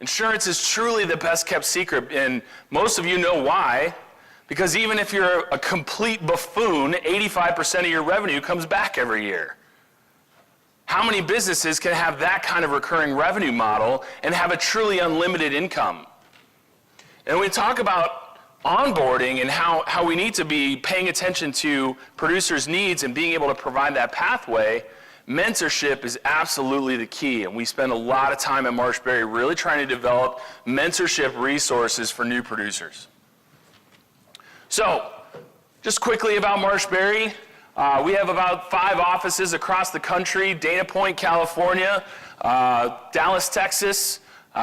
Insurance is truly the best kept secret, and most of you know why. Because even if you're a complete buffoon, 85% of your revenue comes back every year. How many businesses can have that kind of recurring revenue model and have a truly unlimited income? And when we talk about onboarding and how we need to be paying attention to producers' needs and being able to provide that pathway, mentorship is absolutely the key. And we spend a lot of time at Marshberry really trying to develop mentorship resources for new producers. So, just quickly about Marshberry. We have about 5 offices across the country: Dana Point, California, Dallas, Texas.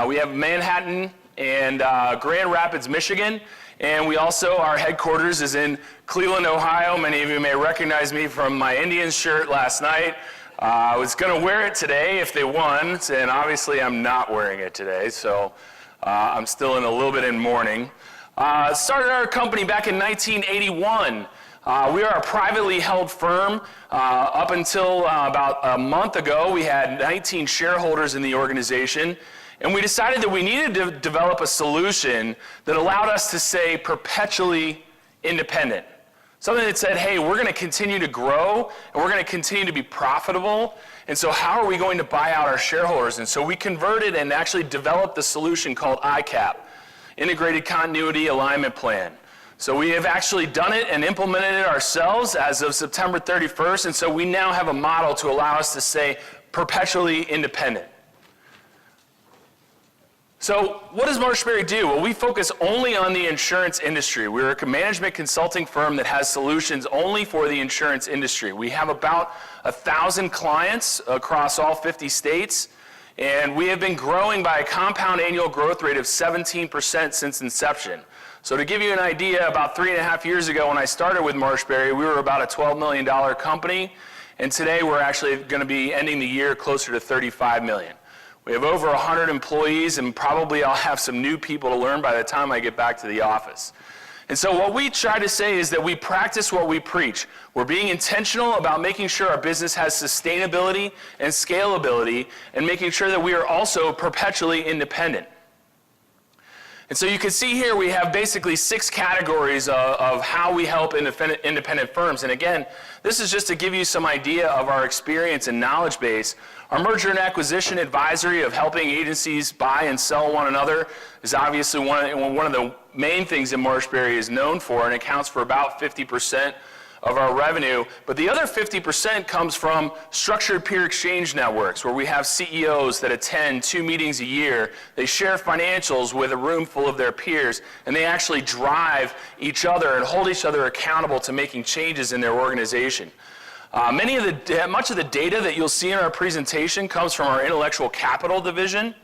We have Manhattan and Grand Rapids, Michigan. And we also, our headquarters is in Cleveland, Ohio. Many of you may recognize me from my Indians shirt last night. I was going to wear it today if they won, and obviously I'm not wearing it today, so I'm still a little bit in mourning. Started our company back in 1981. We are a privately held firm. Up until about a month ago, we had 19 shareholders in the organization, and we decided that we needed to develop a solution that allowed us to stay perpetually independent. Something that said, hey, we're going to continue to grow, and we're going to continue to be profitable, and so how are we going to buy out our shareholders? And so we converted and actually developed the solution called ICAP, Integrated Continuity Alignment Plan. So we have actually done it and implemented it ourselves as of September 31st, and so we now have a model to allow us to stay perpetually independent. So what does Marshberry do? Well, we focus only on the insurance industry. We're a management consulting firm that has solutions only for the insurance industry. We have about 1,000 clients across all 50 states, and we have been growing by a compound annual growth rate of 17% since inception. So to give you an idea, about 3.5 years ago when I started with Marshberry, we were about a $12 million company, and today we're actually going to be ending the year closer to $35 million. We have over 100 employees, and probably I'll have some new people to learn by the time I get back to the office. And so what we try to say is that we practice what we preach. We're being intentional about making sure our business has sustainability and scalability, and making sure that we are also perpetually independent. And so you can see here we have basically 6 categories of how we help independent firms. And again, this is just to give you some idea of our experience and knowledge base. Our merger and acquisition advisory of helping agencies buy and sell one another is obviously one of the main things that Marshberry is known for, and accounts for about 50% of our revenue. But the other 50% comes from structured peer exchange networks, where we have CEOs that attend 2 meetings a year. They share financials with a room full of their peers, and they actually drive each other and hold each other accountable to making changes in their organization. Much of the data that you'll see in our presentation comes from our intellectual capital division,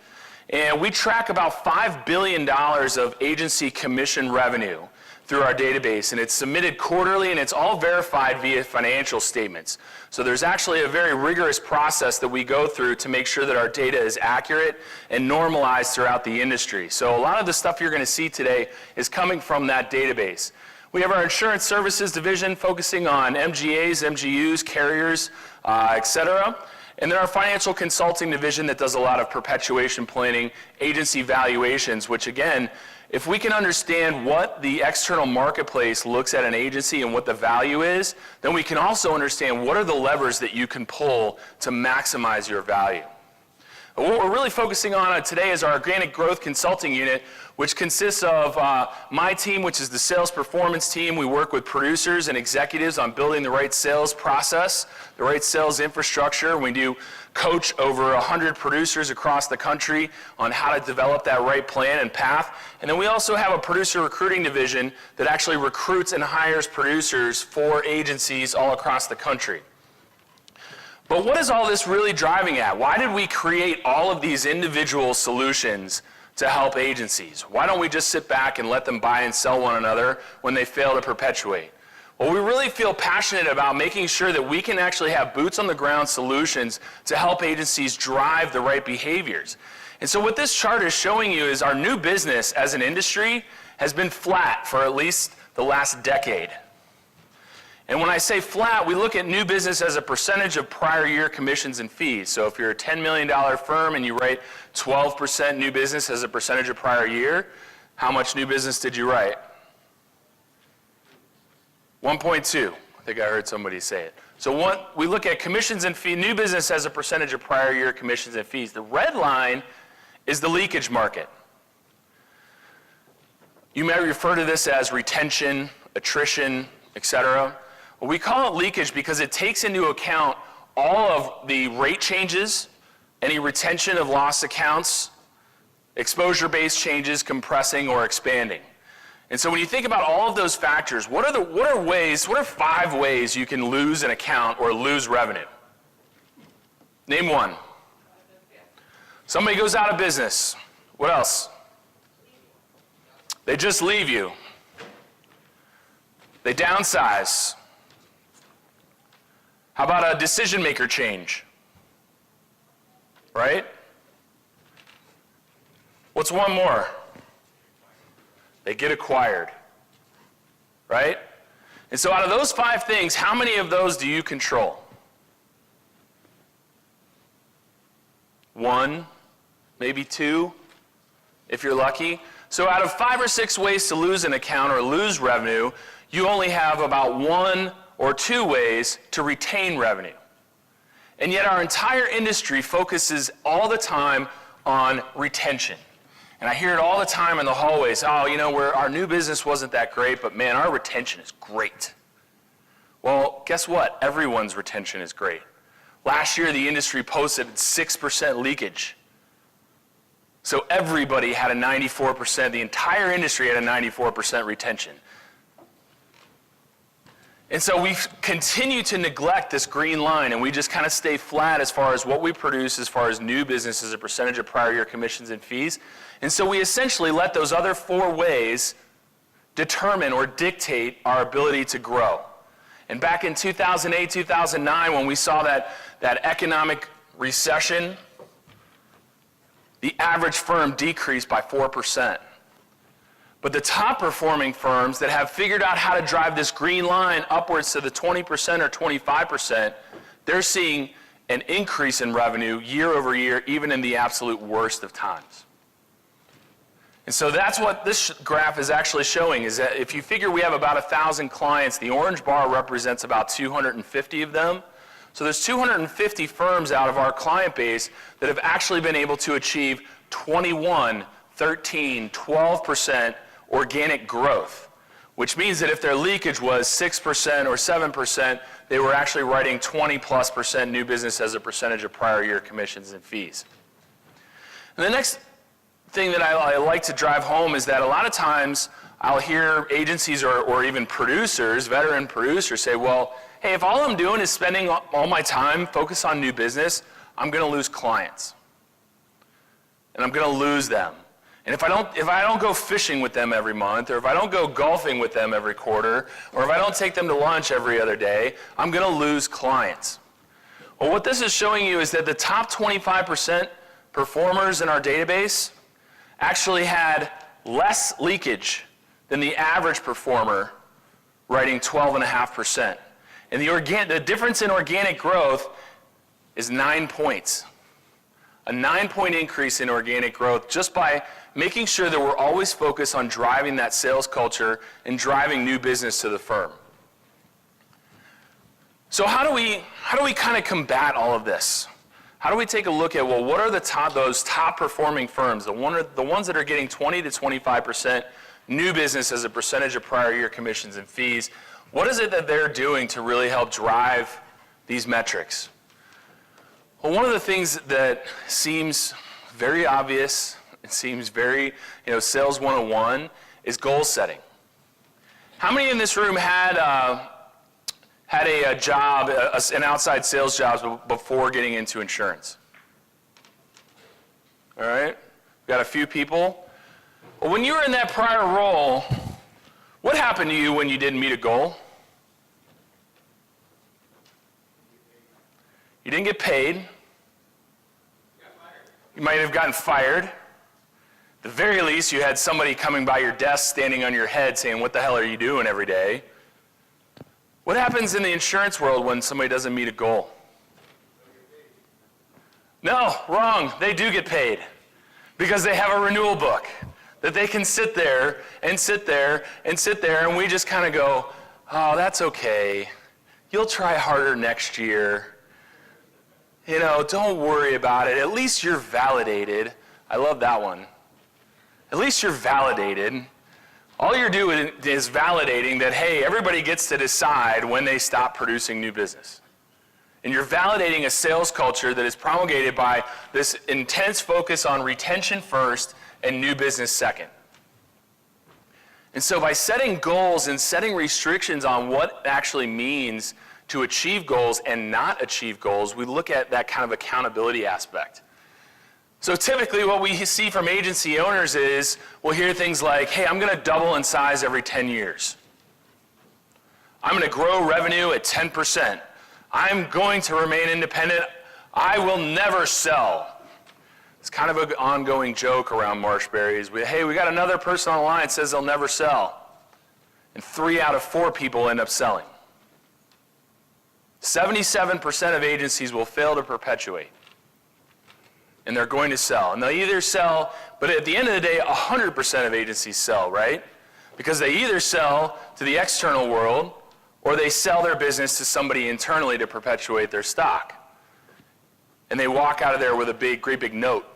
and we track about $5 billion of agency commission revenue through our database, and it's submitted quarterly, and it's all verified via financial statements. So there's actually a very rigorous process that we go through to make sure that our data is accurate and normalized throughout the industry. So a lot of the stuff you're going to see today is coming from that database. We have our insurance services division focusing on MGAs, MGUs, carriers, etc. And then our financial consulting division that does a lot of perpetuation planning, agency valuations, which again, if we can understand what the external marketplace looks at an agency and what the value is, then we can also understand what are the levers that you can pull to maximize your value. But what we're really focusing on today is our organic growth consulting unit, which consists of my team, which is the sales performance team. We work with producers and executives on building the right sales process, the right sales infrastructure. We do coach over 100 producers across the country on how to develop that right plan and path. And then we also have a producer recruiting division that actually recruits and hires producers for agencies all across the country. But what is all this really driving at? Why did we create all of these individual solutions to help agencies? Why don't we just sit back and let them buy and sell one another when they fail to perpetuate? Well, we really feel passionate about making sure that we can actually have boots on the ground solutions to help agencies drive the right behaviors. And so what this chart is showing you is our new business as an industry has been flat for at least the last decade. And when I say flat, we look at new business as a percentage of prior year commissions and fees. So if you're a $10 million firm and you write 12% new business as a percentage of prior year, how much new business did you write? 1.2. I think I heard somebody say it. So we look at commissions and fee, new business as a percentage of prior year commissions and fees. The red line is the leakage market. You may refer to this as retention, attrition, etc. Well, we call it leakage because it takes into account all of the rate changes, any retention of lost accounts, exposure-based changes compressing or expanding. And so when you think about all of those factors, what are 5 ways you can lose an account or lose revenue? Name one. Somebody goes out of business. What else? They just leave you. They downsize. How about a decision maker change? Right? What's one more? They get acquired. Right? And so out of those 5 things, how many of those do you control? 1, maybe 2, if you're lucky. So out of 5 or 6 ways to lose an account or lose revenue, you only have about 1 or 2 ways to retain revenue. And yet our entire industry focuses all the time on retention. And I hear it all the time in the hallways. Oh, you know, our new business wasn't that great, but man, our retention is great. Well, guess what? Everyone's retention is great. Last year, the industry posted 6% leakage. So everybody had a 94%, the entire industry had a 94% retention. And so we continue to neglect this green line, and we just kind of stay flat as far as what we produce as far as new business as a percentage of prior year commissions and fees. And so we essentially let those other 4 ways determine or dictate our ability to grow. And back in 2008, 2009, when we saw that economic recession, the average firm decreased by 4%. But the top performing firms that have figured out how to drive this green line upwards to the 20% or 25%, they're seeing an increase in revenue year over year, even in the absolute worst of times. And so that's what this graph is actually showing, is that if you figure we have about 1,000 clients, the orange bar represents about 250 of them. So there's 250 firms out of our client base that have actually been able to achieve 21, 13, 12% organic growth, which means that if their leakage was 6% or 7%, they were actually writing 20+% new business as a percentage of prior year commissions and fees. And the next thing that I like to drive home is that a lot of times I'll hear agencies or even producers, veteran producers, say, well, hey, if all I'm doing is spending all my time focused on new business, I'm going to lose clients. And I'm going to lose them. And if I don't go fishing with them every month, or if I don't go golfing with them every quarter, or if I don't take them to lunch every other day, I'm going to lose clients. Well, what this is showing you is that the top 25% performers in our database actually had less leakage than the average performer, writing 12.5%. And the difference in organic growth is 9 points. A 9-point increase in organic growth just by making sure that we're always focused on driving that sales culture and driving new business to the firm. So how do we kind of combat all of this? How do we take a look at, well, what are those top performing firms, the ones that are getting 20 to 25% new business as a percentage of prior year commissions and fees? What is it that they're doing to really help drive these metrics? Well, one of the things that seems very obvious, it seems very, sales 101, is goal setting. How many in this room had a job, an outside sales job before getting into insurance? All right, we've got a few people. Well, when you were in that prior role, what happened to you when you didn't meet a goal? You didn't get paid. You might have gotten fired. At the very least, you had somebody coming by your desk, standing on your head, saying, what the hell are you doing every day? What happens in the insurance world when somebody doesn't meet a goal? No, wrong. They do get paid because they have a renewal book that they can sit there and sit there and sit there, and we just kind of go, oh, that's okay. You'll try harder next year. You know, don't worry about it. At least you're validated. I love that one. At least you're validated. All you're doing is validating that, hey, everybody gets to decide when they stop producing new business. And you're validating a sales culture that is promulgated by this intense focus on retention first and new business second. And so by setting goals and setting restrictions on what it actually means to achieve goals and not achieve goals, we look at that kind of accountability aspect. So typically what we see from agency owners is we'll hear things like, hey, I'm going to double in size every 10 years. I'm going to grow revenue at 10%. I'm going to remain independent. I will never sell. It's kind of an ongoing joke around Marshberry's. Hey, we got another person on the line that says they'll never sell. And 3 out of 4 people end up selling. 77% of agencies will fail to perpetuate. And they're going to sell. And they'll either sell, but at the end of the day, 100% of agencies sell, right? Because they either sell to the external world or they sell their business to somebody internally to perpetuate their stock. And they walk out of there with a great big note.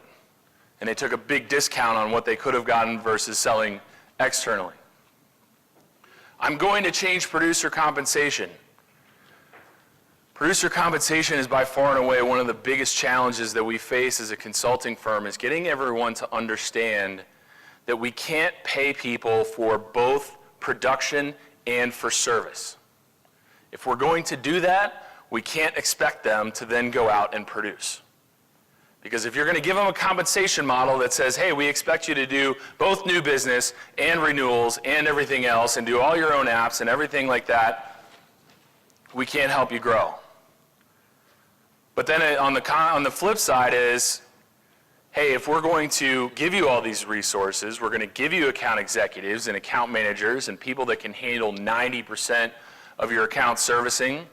And they took a big discount on what they could have gotten versus selling externally. I'm going to change producer compensation. Producer compensation is by far and away one of the biggest challenges that we face as a consulting firm, is getting everyone to understand that we can't pay people for both production and for service. If we're going to do that, we can't expect them to then go out and produce. Because if you're going to give them a compensation model that says, hey, we expect you to do both new business and renewals and everything else and do all your own apps and everything like that, we can't help you grow. But then on the flip side is, hey, if we're going to give you all these resources, we're going to give you account executives and account managers and people that can handle 90% of your account servicing,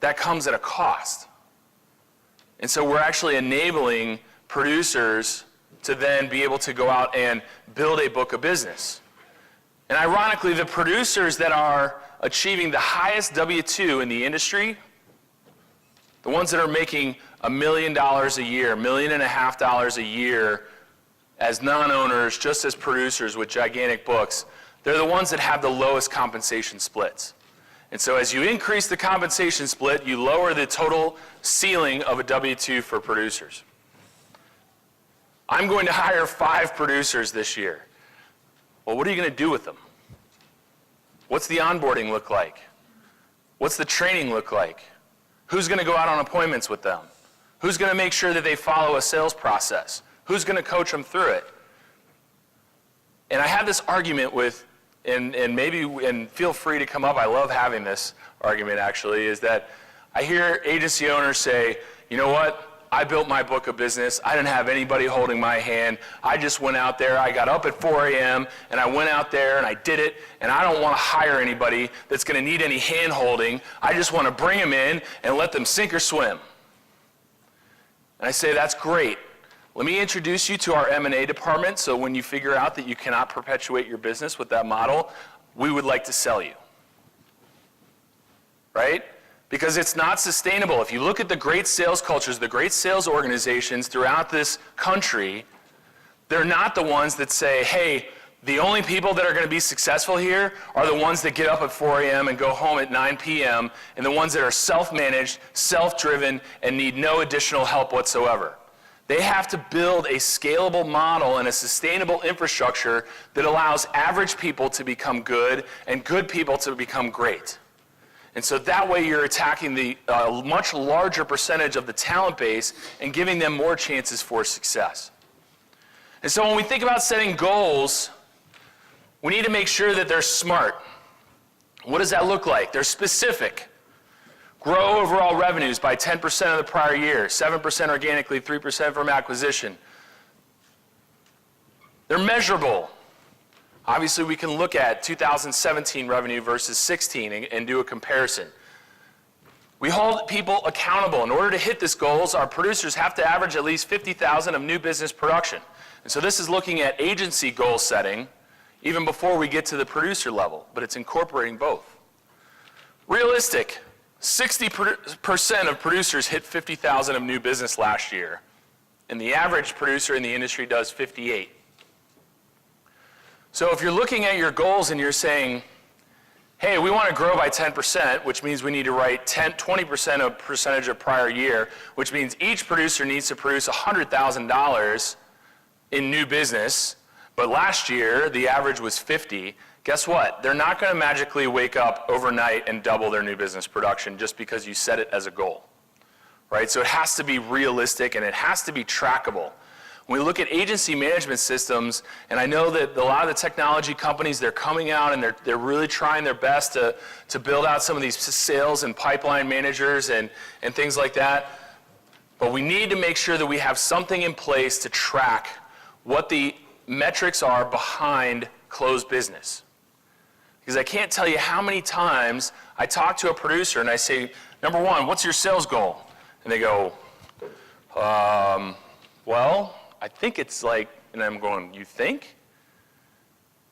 that comes at a cost. And so we're actually enabling producers to then be able to go out and build a book of business. And ironically, the producers that are achieving the highest W-2 in the industry, the ones that are making $1 million a year, $1.5 million a year as non-owners, just as producers with gigantic books, they're the ones that have the lowest compensation splits. And so as you increase the compensation split, you lower the total ceiling of a W-2 for producers. I'm going to hire 5 producers this year. Well, what are you going to do with them? What's the onboarding look like? What's the training look like? Who's going to go out on appointments with them? Who's going to make sure that they follow a sales process? Who's going to coach them through it? And I had this argument with, and feel free to come up, I love having this argument actually, is that I hear agency owners say, you know what? I built my book of business. I didn't have anybody holding my hand. I just went out there. I got up at 4 a.m. and I went out there and I did it, and I don't want to hire anybody that's going to need any hand holding. I just want to bring them in and let them sink or swim. And I say, that's great. Let me introduce you to our M&A department, so when you figure out that you cannot perpetuate your business with that model, we would like to sell you. Right? Because it's not sustainable. If you look at the great sales cultures, the great sales organizations throughout this country, they're not the ones that say, hey, the only people that are going to be successful here are the ones that get up at 4 a.m. and go home at 9 p.m., and the ones that are self-managed, self-driven, and need no additional help whatsoever. They have to build a scalable model and a sustainable infrastructure that allows average people to become good and good people to become great. And so that way you're attacking the much larger percentage of the talent base and giving them more chances for success. And so when we think about setting goals, we need to make sure that they're smart. What does that look like? They're specific. Grow overall revenues by 10% of the prior year, 7% organically, 3% from acquisition. They're measurable. Obviously, we can look at 2017 revenue versus 16 and do a comparison. We hold people accountable. In order to hit these goals, our producers have to average at least 50,000 of new business production. And so this is looking at agency goal setting even before we get to the producer level, but it's incorporating both. Realistic, 60% of producers hit 50,000 of new business last year, and the average producer in the industry does 58. So if you're looking at your goals and you're saying, hey, we want to grow by 10%, which means we need to write 20% of percentage of prior year, which means each producer needs to produce $100,000 in new business, but last year the average was 50. Guess what? They're not going to magically wake up overnight and double their new business production just because you set it as a goal, right? So it has to be realistic and it has to be trackable. When we look at agency management systems, and I know that a lot of the technology companies, they're coming out and they're really trying their best to build out some of these sales and pipeline managers and things like that. But we need to make sure that we have something in place to track what the metrics are behind closed business. Because I can't tell you how many times I talk to a producer and I say, number one, what's your sales goal? And they go, well, I think it's like, and I'm going, you think?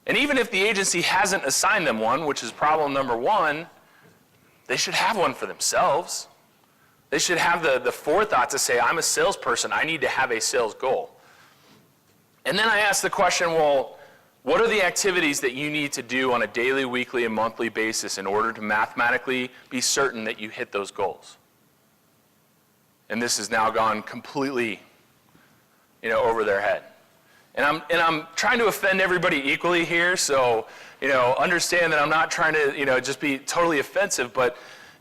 And even if the agency hasn't assigned them one, which is problem number one, they should have one for themselves. They should have the forethought to say, I'm a salesperson, I need to have a sales goal. And then I ask the question, well, what are the activities that you need to do on a daily, weekly, and monthly basis in order to mathematically be certain that you hit those goals? And this has now gone completely over their head. And I'm trying to offend everybody equally here, so, understand that I'm not trying to, just be totally offensive, but,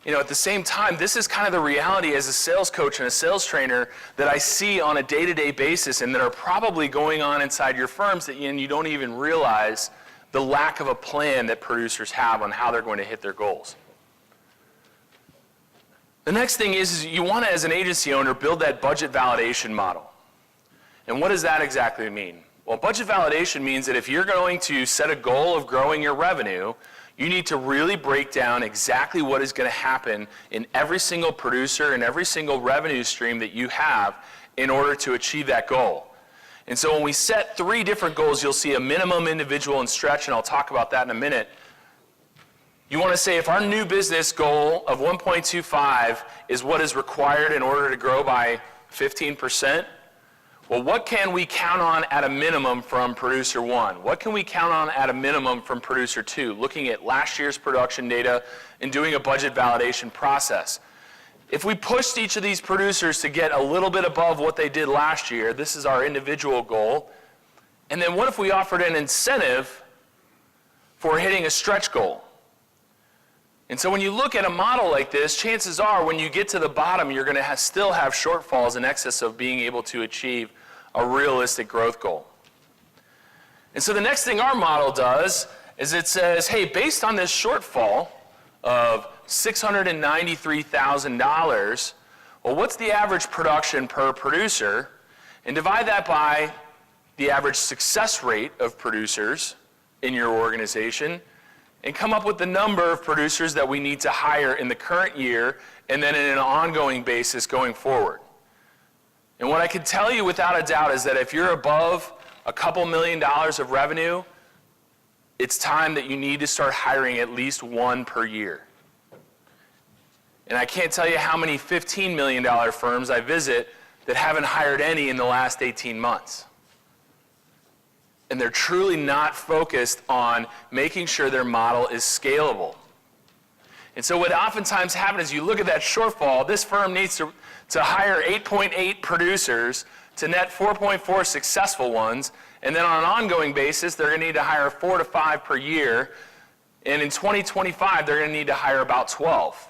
at the same time, this is kind of the reality as a sales coach and a sales trainer that I see on a day-to-day basis and that are probably going on inside your firms that you don't even realize the lack of a plan that producers have on how they're going to hit their goals. The next thing is you want to, as an agency owner, build that budget validation model. And what does that exactly mean? Well, budget validation means that if you're going to set a goal of growing your revenue, you need to really break down exactly what is going to happen in every single producer and every single revenue stream that you have in order to achieve that goal. And so when we set 3 different goals, you'll see a minimum, individual, and stretch, and I'll talk about that in a minute. You want to say if our new business goal of 1.25 is what is required in order to grow by 15%, well, what can we count on at a minimum from producer 1? What can we count on at a minimum from producer 2? Looking at last year's production data and doing a budget validation process. If we pushed each of these producers to get a little bit above what they did last year, this is our individual goal. And then what if we offered an incentive for hitting a stretch goal? And so when you look at a model like this, chances are when you get to the bottom, you're going to still have shortfalls in excess of being able to achieve a realistic growth goal. And so the next thing our model does is it says, hey, based on this shortfall of $693,000, well, what's the average production per producer? And divide that by the average success rate of producers in your organization, and come up with the number of producers that we need to hire in the current year and then in an ongoing basis going forward. And what I can tell you without a doubt is that if you're above a couple $1 million of revenue, it's time that you need to start hiring at least 1 per year. And I can't tell you how many $15 million firms I visit that haven't hired any in the last 18 months. And they're truly not focused on making sure their model is scalable. And so what oftentimes happens is you look at that shortfall, this firm needs to hire 8.8 producers to net 4.4 successful ones, and then on an ongoing basis, they're going to need to hire 4 to 5 per year, and in 2025, they're going to need to hire about 12.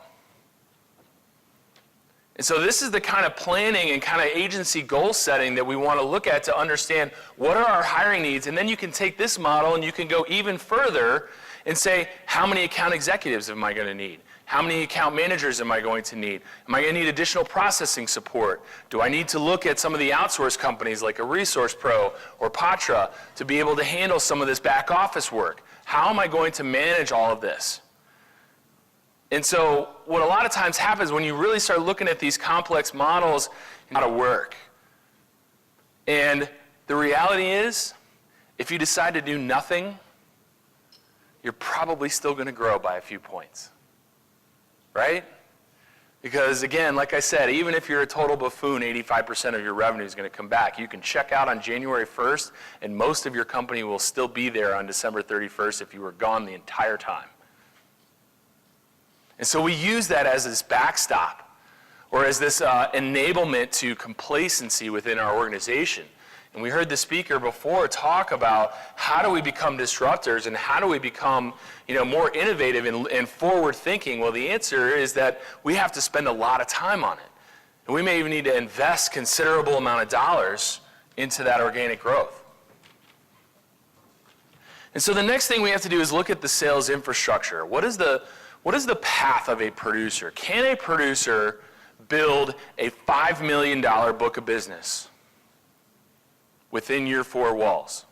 And so this is the kind of planning and kind of agency goal setting that we want to look at to understand what are our hiring needs. And then you can take this model and you can go even further and say, how many account executives am I going to need? How many account managers am I going to need? Am I going to need additional processing support? Do I need to look at some of the outsourced companies like a Resource Pro or Patra to be able to handle some of this back office work? How am I going to manage all of this? And so what a lot of times happens when you really start looking at these complex models, how to work. And the reality is, if you decide to do nothing, you're probably still going to grow by a few points. Right? Because again, like I said, even if you're a total buffoon, 85% of your revenue is going to come back. You can check out on January 1st, and most of your company will still be there on December 31st if you were gone the entire time. And so we use that as this backstop, or as this enablement to complacency within our organization. And we heard the speaker before talk about how do we become disruptors and how do we become, more innovative and forward thinking. Well, the answer is that we have to spend a lot of time on it. And we may even need to invest considerable amount of dollars into that organic growth. And so the next thing we have to do is look at the sales infrastructure. What is the path of a producer? Can a producer build a $5 million book of business within your four walls?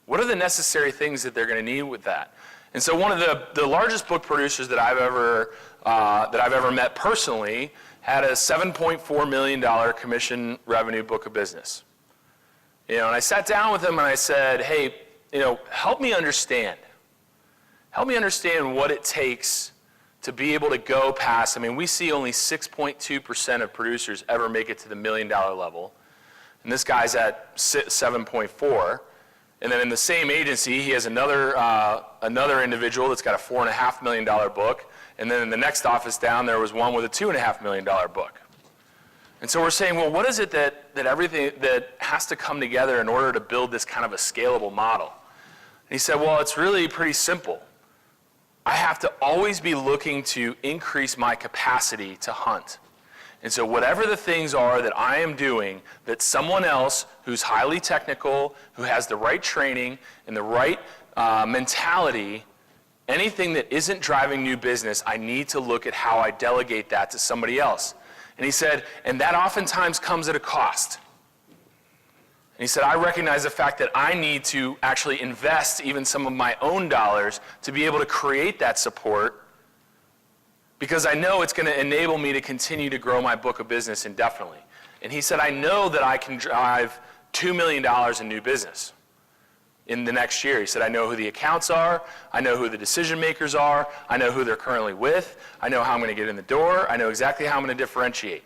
What are the necessary things that they're going to need with that? And so one of the largest book producers that I've ever met personally had a $7.4 million commission revenue book of business. And I sat down with him and I said, hey, help me understand. Help me understand what it takes to be able to go past. We see only 6.2% of producers ever make it to the $1 million level. And this guy's at 7.4. And then in the same agency, he has another individual that's got a $4.5 million book. And then in the next office down, there was one with a $2.5 million book. And so we're saying, well, what is it that everything that has to come together in order to build this kind of a scalable model? And he said, well, it's really pretty simple. I have to always be looking to increase my capacity to hunt. And so whatever the things are that I am doing that someone else who's highly technical, who has the right training and the right mentality, anything that isn't driving new business, I need to look at how I delegate that to somebody else. And he said, and that oftentimes comes at a cost. And he said, I recognize the fact that I need to actually invest even some of my own dollars to be able to create that support, because I know it's going to enable me to continue to grow my book of business indefinitely. And he said, I know that I can drive $2 million in new business in the next year. He said, I know who the accounts are, I know who the decision makers are, I know who they're currently with, I know how I'm going to get in the door, I know exactly how I'm going to differentiate.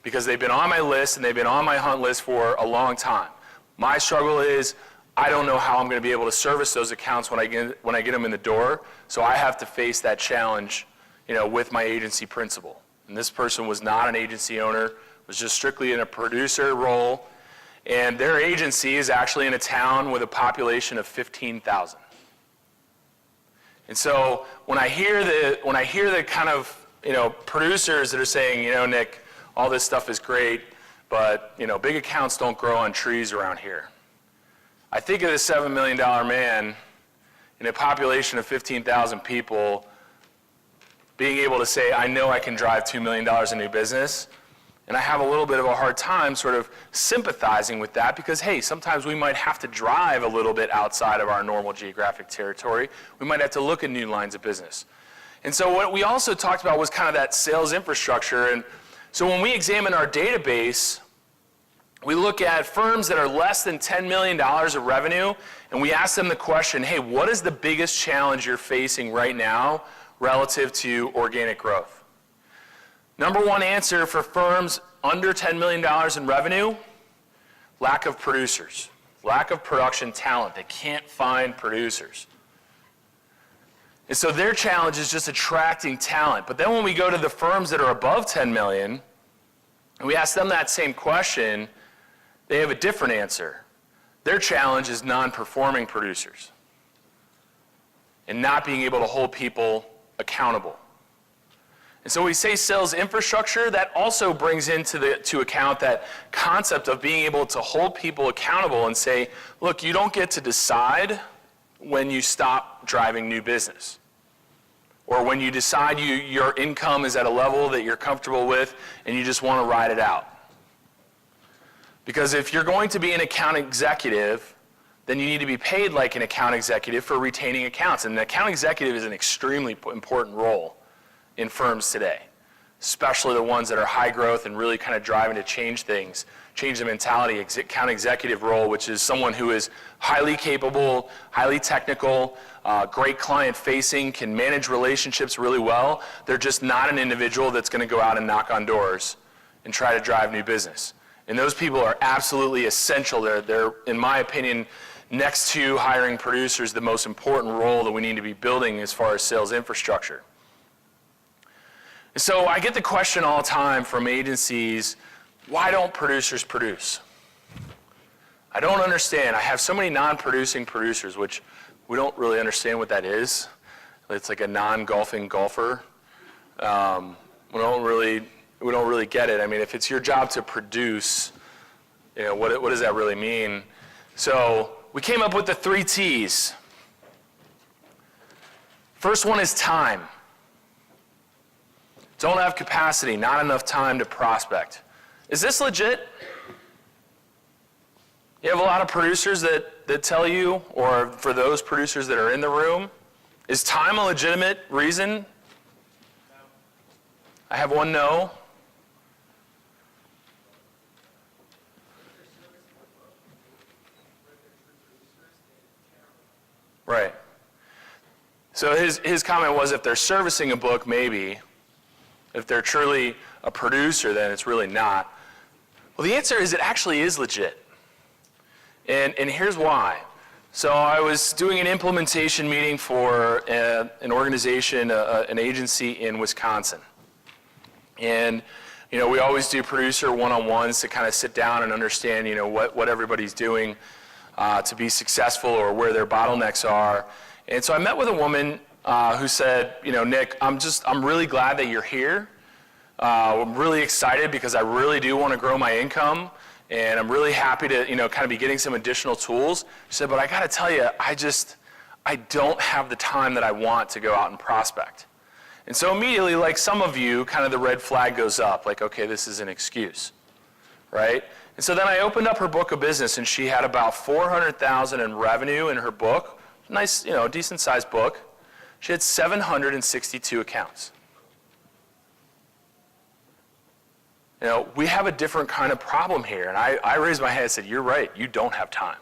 Because they've been on my list and they've been on my hunt list for a long time. My struggle is, I don't know how I'm going to be able to service those accounts when I get them in the door, so I have to face that challenge with my agency principal. And this person was not an agency owner, was just strictly in a producer role. And their agency is actually in a town with a population of 15,000. And so when I hear the kind of producers that are saying, Nick, all this stuff is great, but big accounts don't grow on trees around here. I think of this $7 million man in a population of 15,000 people being able to say, I know I can drive $2 million in new business. And I have a little bit of a hard time sort of sympathizing with that because, hey, sometimes we might have to drive a little bit outside of our normal geographic territory. We might have to look at new lines of business. And so what we also talked about was kind of that sales infrastructure. And so when we examine our database, we look at firms that are less than $10 million of revenue, and we ask them the question, hey, what is the biggest challenge you're facing right now relative to organic growth? Number one answer for firms under $10 million in revenue, lack of producers, lack of production talent. They can't find producers. And so their challenge is just attracting talent. But then when we go to the firms that are above 10 million, and we ask them that same question, they have a different answer. Their challenge is non-performing producers and not being able to hold people accountable. And so when we say sales infrastructure, that also brings to account that concept of being able to hold people accountable and say, look, you don't get to decide when you stop driving new business. or when you decide your income is at a level that you're comfortable with and you just want to ride it out. Because if you're going to be an account executive, then you need to be paid like an account executive for retaining accounts. And an account executive is an extremely important role in firms today, especially the ones that are high growth and really kind of driving to change things, change the mentality. Account executive role, which is someone who is highly capable, highly technical, great client facing, can manage relationships really well. They're just not an individual that's going to go out and knock on doors and try to drive new business. And those people are absolutely essential. They're, in my opinion, next to hiring producers, the most important role that we need to be building as far as sales infrastructure. And so I get the question all the time from agencies, why don't producers produce? I don't understand. I have so many non-producing producers, which we don't really understand what that is. It's like a non-golfing golfer. We don't really get it. I mean, if it's your job to produce, what does that really mean? So we came up with the 3 T's. First one is time. Don't have capacity, not enough time to prospect. Is this legit? You have a lot of producers that tell you, or for those producers that are in the room, is time a legitimate reason? No. I have one no. Right. So his comment was if they're servicing a book, maybe. If they're truly a producer, then it's really not. Well, the answer is it actually is legit. And here's why. So I was doing an implementation meeting for an organization, an agency in Wisconsin. And we always do producer one-on-ones to kind of sit down and understand what everybody's doing to be successful or where their bottlenecks are. And so I met with a woman who said, Nick, I'm really glad that you're here. I'm really excited because I really do want to grow my income, and I'm really happy to, kind of be getting some additional tools. She said, but I got to tell you, I don't have the time that I want to go out and prospect. And so immediately, like some of you, kind of the red flag goes up, like, okay, this is an excuse, right? And so then I opened up her book of business, and she had about $400,000 in revenue in her book. Nice, decent sized book. She had 762 accounts. We have a different kind of problem here. And I raised my hand and said, you're right, you don't have time.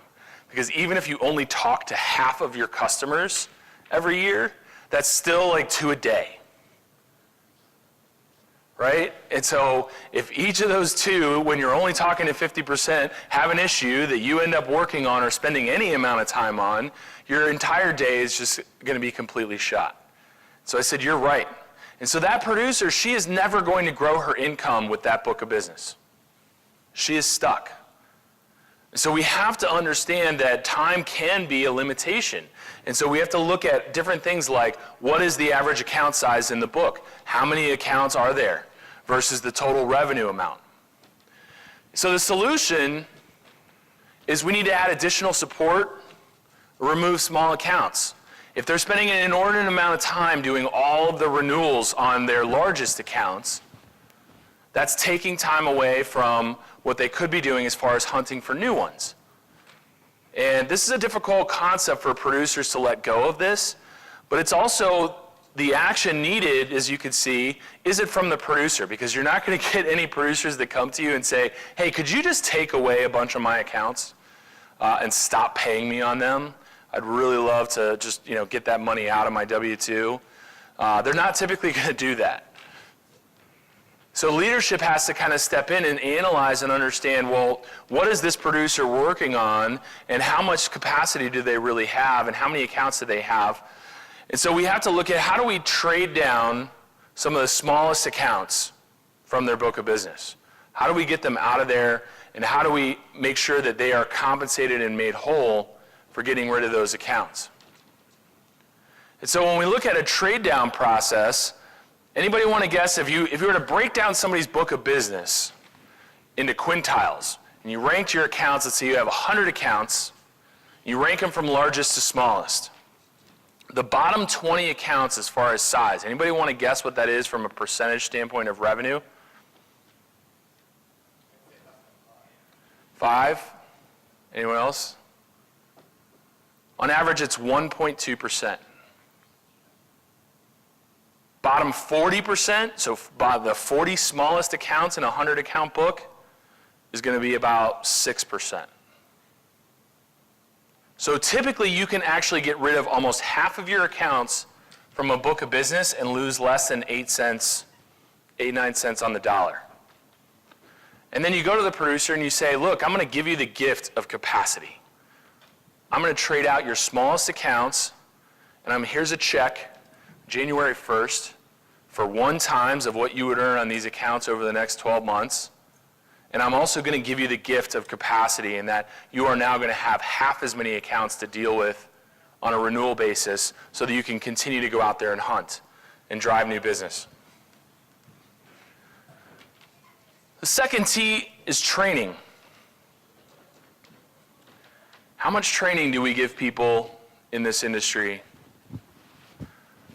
Because even if you only talk to half of your customers every year, that's still like 2 a day. Right? And so if each of those 2, when you're only talking to 50%, have an issue that you end up working on or spending any amount of time on, your entire day is just going to be completely shot. So I said, you're right. And so that producer, she is never going to grow her income with that book of business. She is stuck. So we have to understand that time can be a limitation. And so we have to look at different things like, what is the average account size in the book? How many accounts are there versus the total revenue amount? So the solution is we need to add additional support or remove small accounts. If they're spending an inordinate amount of time doing all of the renewals on their largest accounts, that's taking time away from what they could be doing as far as hunting for new ones. And this is a difficult concept for producers to let go of this, but it's also the action needed, as you can see, isn't from the producer, because you're not going to get any producers that come to you and say, hey, could you just take away a bunch of my accounts and stop paying me on them? I'd really love to just get that money out of my W-2. They're not typically going to do that. So leadership has to kind of step in and analyze and understand, well, what is this producer working on, and how much capacity do they really have, and how many accounts do they have? And so we have to look at how do we trade down some of the smallest accounts from their book of business? How do we get them out of there, and how do we make sure that they are compensated and made whole for getting rid of those accounts? And so when we look at a trade down process, anybody want to guess if you were to break down somebody's book of business into quintiles, and you ranked your accounts, let's say you have 100 accounts, you rank them from largest to smallest. The bottom 20 accounts as far as size. Anybody want to guess what that is from a percentage standpoint of revenue? 5? Anyone else? On average, it's 1.2%. Bottom 40%, so the 40 smallest accounts in a 100 account book, is going to be about 6%. So typically you can actually get rid of almost half of your accounts from a book of business and lose less than 9 cents on the dollar. And then you go to the producer and you say, look, I'm going to give you the gift of capacity. I'm going to trade out your smallest accounts, and here's a check, January 1st, for 1 times of what you would earn on these accounts over the next 12 months. And I'm also going to give you the gift of capacity in that you are now going to have half as many accounts to deal with on a renewal basis so that you can continue to go out there and hunt and drive new business. The second T is training. How much training do we give people in this industry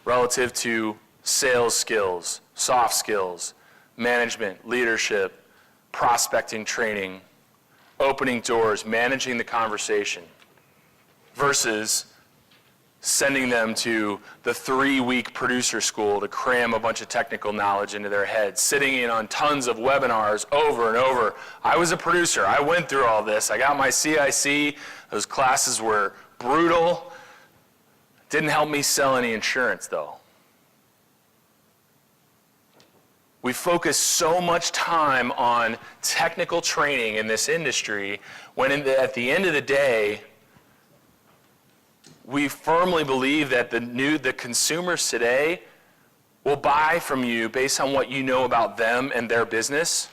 relative to sales skills, soft skills, management, leadership, prospecting training, opening doors, managing the conversation, versus sending them to the 3-week producer school to cram a bunch of technical knowledge into their heads, sitting in on tons of webinars over and over. I was a producer. I went through all this. I got my CIC. Those classes were brutal. Didn't help me sell any insurance, though. We focus so much time on technical training in this industry when at the end of the day, we firmly believe that the consumers today will buy from you based on what you know about them and their business,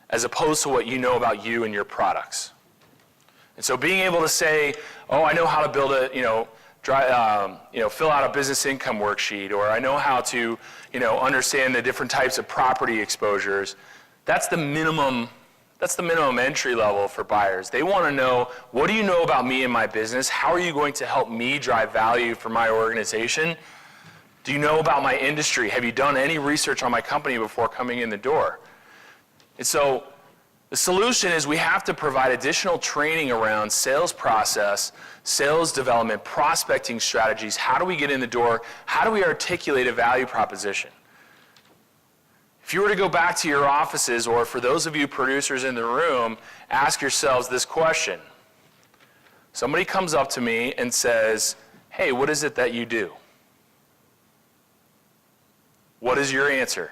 as opposed to what you know about you and your products. And so being able to say, oh, I know how to build fill out a business income worksheet, or I know how to, understand the different types of property exposures. That's the minimum entry level for buyers. They want to know, what do you know about me and my business? How are you going to help me drive value for my organization? Do you know about my industry? Have you done any research on my company before coming in the door? And so the solution is we have to provide additional training around sales process, sales development, prospecting strategies. How do we get in the door? How do we articulate a value proposition? If you were to go back to your offices, or for those of you producers in the room, ask yourselves this question. Somebody comes up to me and says, hey, what is it that you do? What is your answer?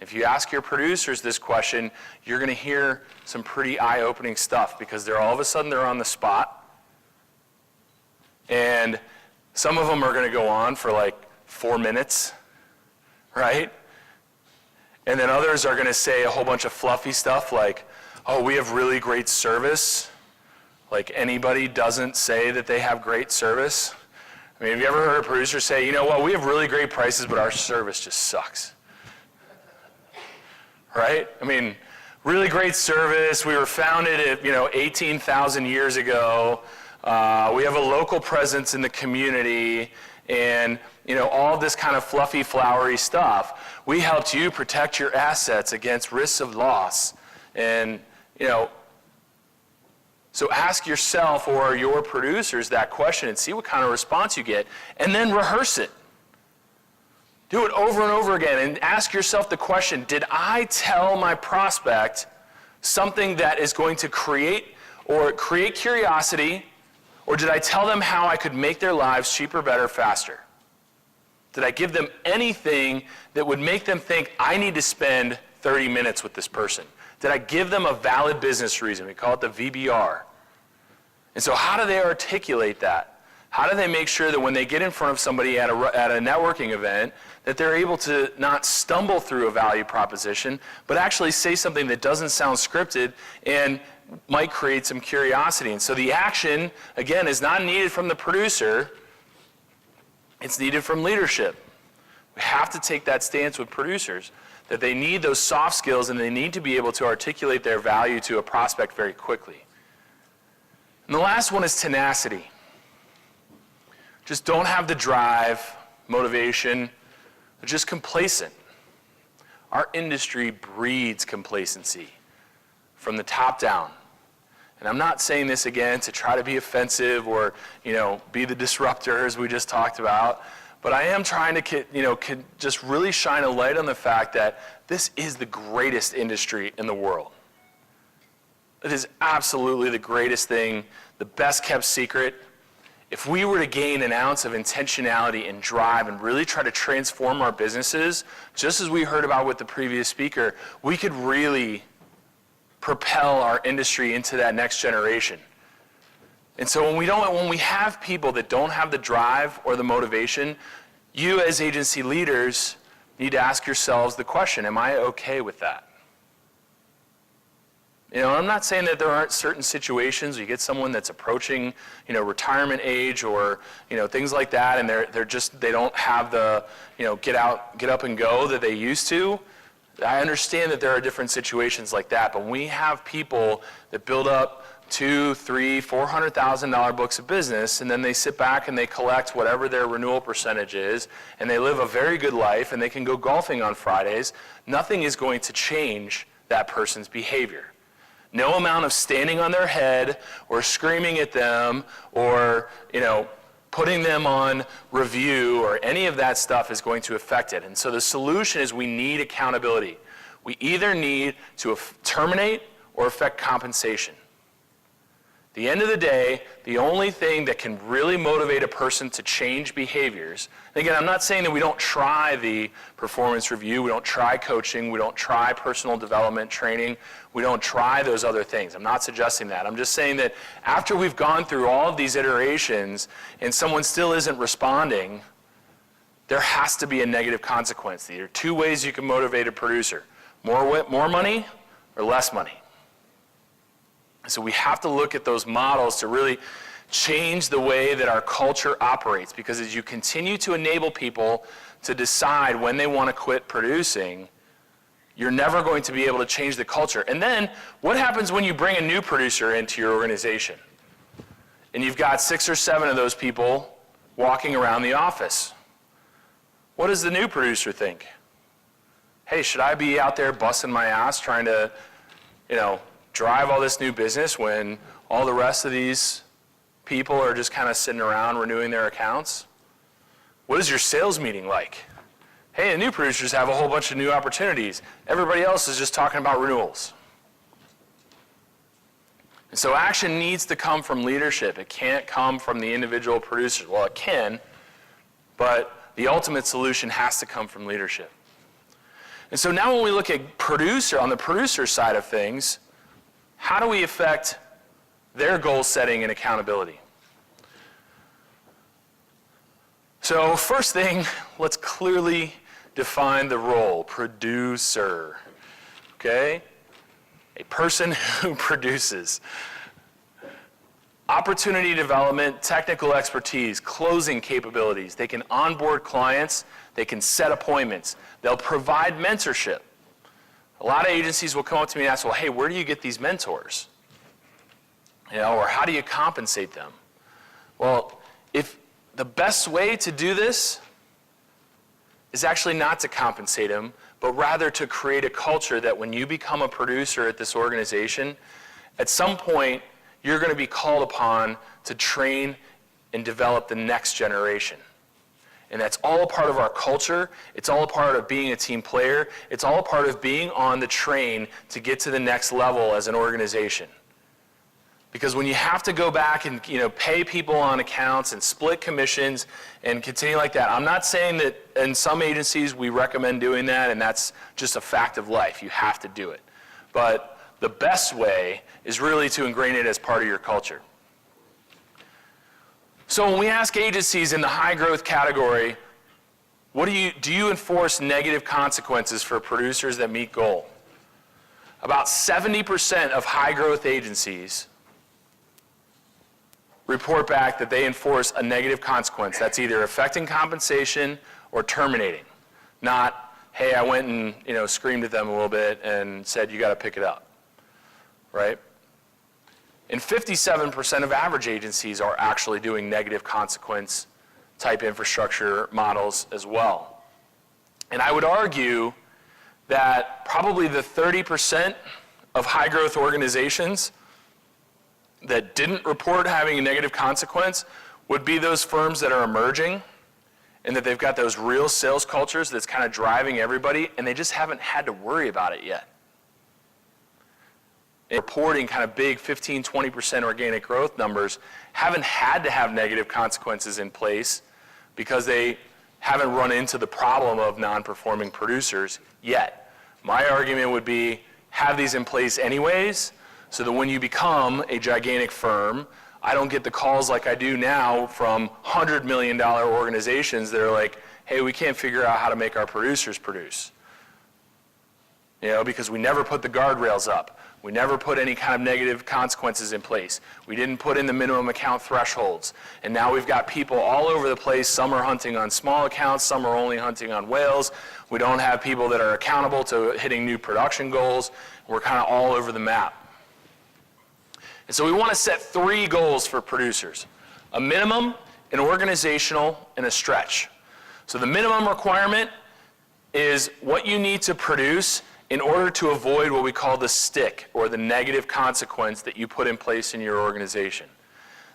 If you ask your producers this question, you're going to hear some pretty eye-opening stuff, because all of a sudden they're on the spot. And some of them are going to go on for like 4 minutes, right? And then others are going to say a whole bunch of fluffy stuff like, oh, we have really great service. Like anybody doesn't say that they have great service. I mean, have you ever heard a producer say, you know what, we have really great prices, but our service just sucks? Right? I mean, really great service. We were founded at, 18,000 years ago. We have a local presence in the community, and all this kind of fluffy, flowery stuff. We helped you protect your assets against risks of loss. And, so ask yourself or your producers that question and see what kind of response you get, and then rehearse it. Do it over and over again and ask yourself the question, did I tell my prospect something that is going to create curiosity, or did I tell them how I could make their lives cheaper, better, faster? Did I give them anything that would make them think, I need to spend 30 minutes with this person? Did I give them a valid business reason? We call it the VBR. And so how do they articulate that? How do they make sure that when they get in front of somebody at a networking event, that they're able to not stumble through a value proposition, but actually say something that doesn't sound scripted and might create some curiosity? And so the action, again, is not needed from the producer. It's needed from leadership. We have to take that stance with producers, that they need those soft skills and they need to be able to articulate their value to a prospect very quickly. And the last one is tenacity. just don't have the drive, motivation, they're just complacent. Our industry breeds complacency from the top down. And I'm not saying this again to try to be offensive or, be the disruptor as we just talked about, but I am trying to, just really shine a light on the fact that this is the greatest industry in the world. It is absolutely the greatest thing, the best kept secret. If we were to gain an ounce of intentionality and drive and really try to transform our businesses, just as we heard about with the previous speaker, we could really propel our industry into that next generation. And so when we have people that don't have the drive or the motivation, you as agency leaders need to ask yourselves the question, am I okay with that? I'm not saying that there aren't certain situations where you get someone that's approaching, retirement age or, things like that, and they don't have the, get up and go that they used to. I understand that there are different situations like that, but when we have people that build up $200,000, $300,000, $400,000 books of business, and then they sit back and they collect whatever their renewal percentage is, and they live a very good life, and they can go golfing on Fridays, nothing is going to change that person's behavior. No amount of standing on their head or screaming at them or, putting them on review or any of that stuff is going to affect it. And so the solution is we need accountability. We either need to terminate or affect compensation. At the end of the day, the only thing that can really motivate a person to change behaviors, and again, I'm not saying that we don't try the performance review, we don't try coaching, we don't try personal development training, we don't try those other things. I'm not suggesting that. I'm just saying that after we've gone through all of these iterations and someone still isn't responding, there has to be a negative consequence. There are two ways you can motivate a producer: more money or less money. So we have to look at those models to really change the way that our culture operates, because as you continue to enable people to decide when they want to quit producing, you're never going to be able to change the culture. And then what happens when you bring a new producer into your organization and you've got 6 or 7 of those people walking around the office? What does the new producer think? Hey, should I be out there busting my ass trying to, drive all this new business when all the rest of these people are just kind of sitting around renewing their accounts? What is your sales meeting like? Hey, the new producers have a whole bunch of new opportunities. Everybody else is just talking about renewals. And so action needs to come from leadership. It can't come from the individual producers. Well, it can, but the ultimate solution has to come from leadership. And so now when we look at on the producer side of things, how do we affect their goal setting and accountability? So first thing, let's clearly define the role: producer. Okay? A person who produces. Opportunity development, technical expertise, closing capabilities. They can onboard clients, they can set appointments, they'll provide mentorship. A lot of agencies will come up to me and ask, well, hey, where do you get these mentors? Or how do you compensate them? Well, if the best way to do this is actually not to compensate them, but rather to create a culture that when you become a producer at this organization, at some point, you're going to be called upon to train and develop the next generation. And that's all a part of our culture. It's all a part of being a team player. It's all a part of being on the train to get to the next level as an organization. Because when you have to go back and pay people on accounts and split commissions and continue like that, I'm not saying that in some agencies we recommend doing that, and that's just a fact of life. You have to do it. But the best way is really to ingrain it as part of your culture. So when we ask agencies in the high growth category, do you enforce negative consequences for producers that meet goal? About 70% of high growth agencies report back that they enforce a negative consequence. That's either affecting compensation or terminating. Not, hey, I went and screamed at them a little bit and said, you got to pick it up, right? And 57% of average agencies are actually doing negative consequence type infrastructure models as well. And I would argue that probably the 30% of high growth organizations that didn't report having a negative consequence would be those firms that are emerging and that they've got those real sales cultures that's kind of driving everybody, and they just haven't had to worry about it yet. And reporting kind of big 15, 20% organic growth numbers haven't had to have negative consequences in place because they haven't run into the problem of non-performing producers yet. My argument would be have these in place anyways, so that when you become a gigantic firm, I don't get the calls like I do now from $100 million organizations that are like, hey, we can't figure out how to make our producers produce. You know, because we never put the guardrails up. We never put any kind of negative consequences in place. We didn't put in the minimum account thresholds. And now we've got people all over the place. Some are hunting on small accounts, some are only hunting on whales. We don't have people that are accountable to hitting new production goals. We're kind of all over the map. And so we want to set 3 goals for producers: a minimum, an organizational, and a stretch. So the minimum requirement is what you need to produce in order to avoid what we call the stick, or the negative consequence that you put in place in your organization.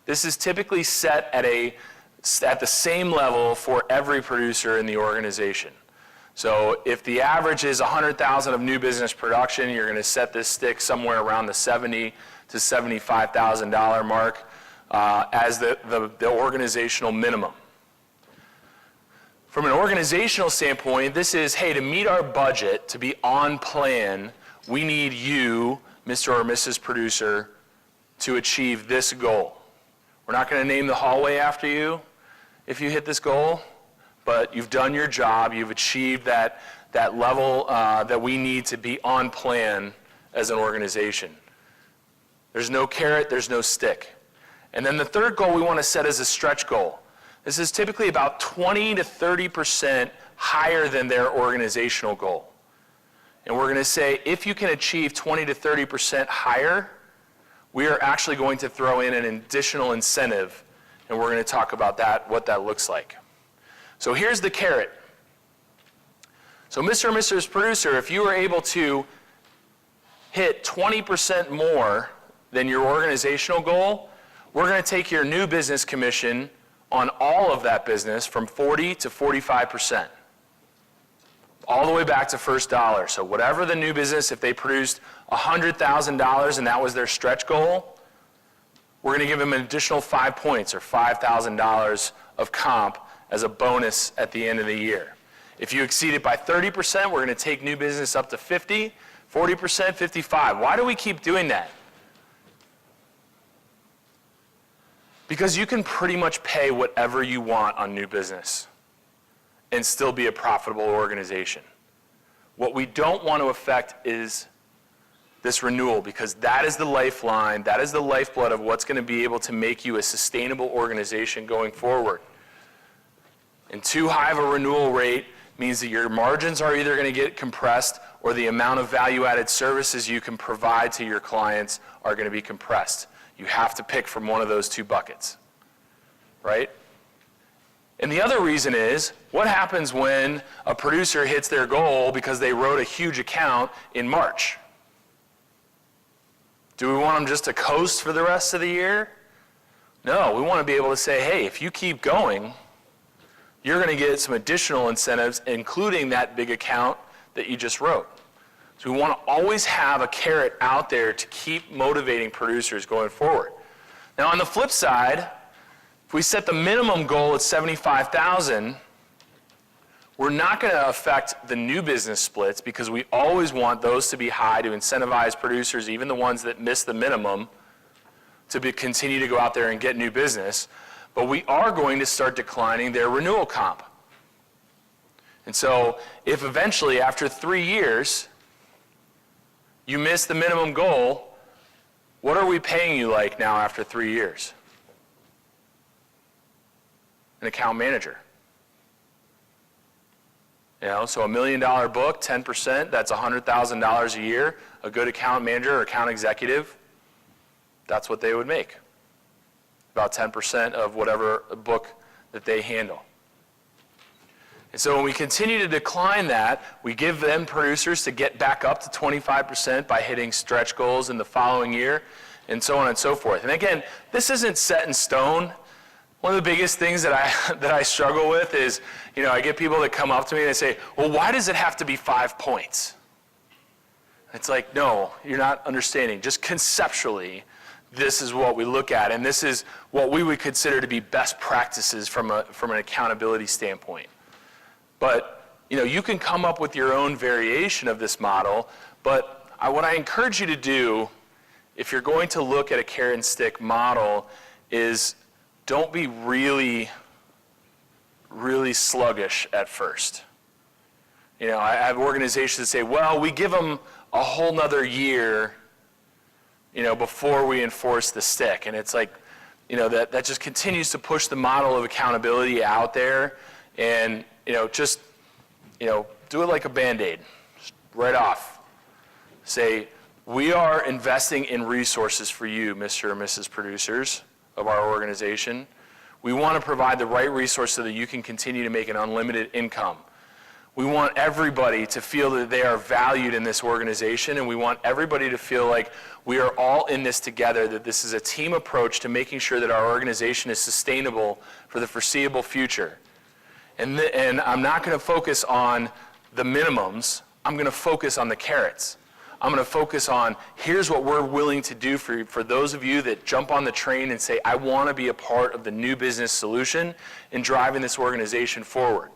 This is typically set at the same level for every producer in the organization. So if the average is 100,000 of new business production, you're going to set this stick somewhere around the $70,000 to $75,000 mark as the organizational minimum. From an organizational standpoint, this is, hey, to meet our budget, to be on plan, we need you, Mr. or Mrs. Producer, to achieve this goal. We're not going to name the hallway after you if you hit this goal, but you've done your job, you've achieved that level that we need to be on plan as an organization. There's no carrot, there's no stick. And then the third goal we want to set is a stretch goal. This is typically about 20 to 30% higher than their organizational goal. And we're going to say if you can achieve 20 to 30% higher, we are actually going to throw in an additional incentive, and we're going to talk about that, what that looks like. So here's the carrot. So Mr. or Mrs. Producer, if you were able to hit 20% more than your organizational goal, we're going to take your new business commission on all of that business from 40 to 45%. All the way back to first dollar. So whatever the new business, if they produced $100,000 and that was their stretch goal, we're going to give them an additional 5 points or $5,000 of comp as a bonus at the end of the year. If you exceed it by 30%, we're going to take new business up to 50, 40%, 55. Why do we keep doing that? Because you can pretty much pay whatever you want on new business and still be a profitable organization. What we don't want to affect is this renewal, because that is the lifeline, that is the lifeblood of what's going to be able to make you a sustainable organization going forward. And too high of a renewal rate means that your margins are either going to get compressed or the amount of value-added services you can provide to your clients are going to be compressed. You have to pick from one of those 2 buckets, right? And the other reason is, what happens when a producer hits their goal because they wrote a huge account in March? Do we want them just to coast for the rest of the year? No, we want to be able to say, hey, if you keep going, you're going to get some additional incentives, including that big account that you just wrote. So we want to always have a carrot out there to keep motivating producers going forward. Now on the flip side, if we set the minimum goal at $75,000, we're not going to affect the new business splits because we always want those to be high to incentivize producers, even the ones that miss the minimum, to continue to go out there and get new business. But we are going to start declining their renewal comp. And so if eventually after 3 years, you miss the minimum goal, what are we paying you like now after 3 years? An account manager. You know, so $1 million book, 10%, that's $100,000 a year. A good account manager or account executive, that's what they would make. About 10% of whatever book that they handle. And so when we continue to decline that, we give them producers to get back up to 25% by hitting stretch goals in the following year, and so on and so forth. And again, this isn't set in stone. One of the biggest things that I struggle with is, I get people that come up to me and they say, well, why does it have to be 5 points? It's like, no, you're not understanding. Just conceptually, this is what we look at, and this is what we would consider to be best practices from an accountability standpoint. But, you can come up with your own variation of this model, but what I encourage you to do, if you're going to look at a carrot and stick model, is don't be really, really sluggish at first. I have organizations that say, well, we give them a whole nother year, before we enforce the stick. And it's like, that just continues to push the model of accountability out there. And, just, do it like a Band-Aid, just right off. Say, we are investing in resources for you, Mr. and Mrs. Producers of our organization. We want to provide the right resource so that you can continue to make an unlimited income. We want everybody to feel that they are valued in this organization, and we want everybody to feel like we are all in this together, that this is a team approach to making sure that our organization is sustainable for the foreseeable future. And I'm not going to focus on the minimums. I'm going to focus on the carrots. I'm going to focus on, here's what we're willing to do for those of you that jump on the train and say, I want to be a part of the new business solution in driving this organization forward.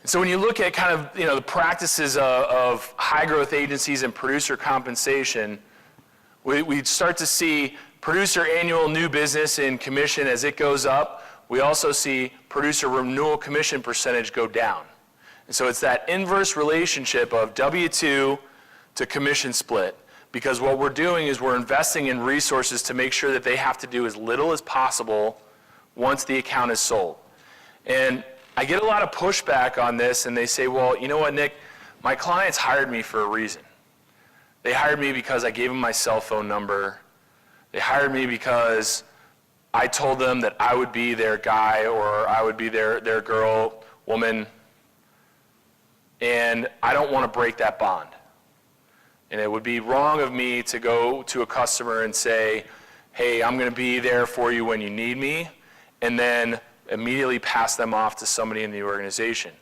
And so when you look at kind of, the practices of high growth agencies and producer compensation, we start to see producer annual new business in commission as it goes up. We also see producer renewal commission percentage go down. And so it's that inverse relationship of W-2 to commission split, because what we're doing is we're investing in resources to make sure that they have to do as little as possible once the account is sold. And I get a lot of pushback on this, and they say, well, you know what, Nick, my clients hired me for a reason. They hired me because I gave them my cell phone number. They hired me because I told them that I would be their guy or I would be their girl, woman, and I don't want to break that bond. And it would be wrong of me to go to a customer and say, hey, I'm going to be there for you when you need me, and then immediately pass them off to somebody in the organization.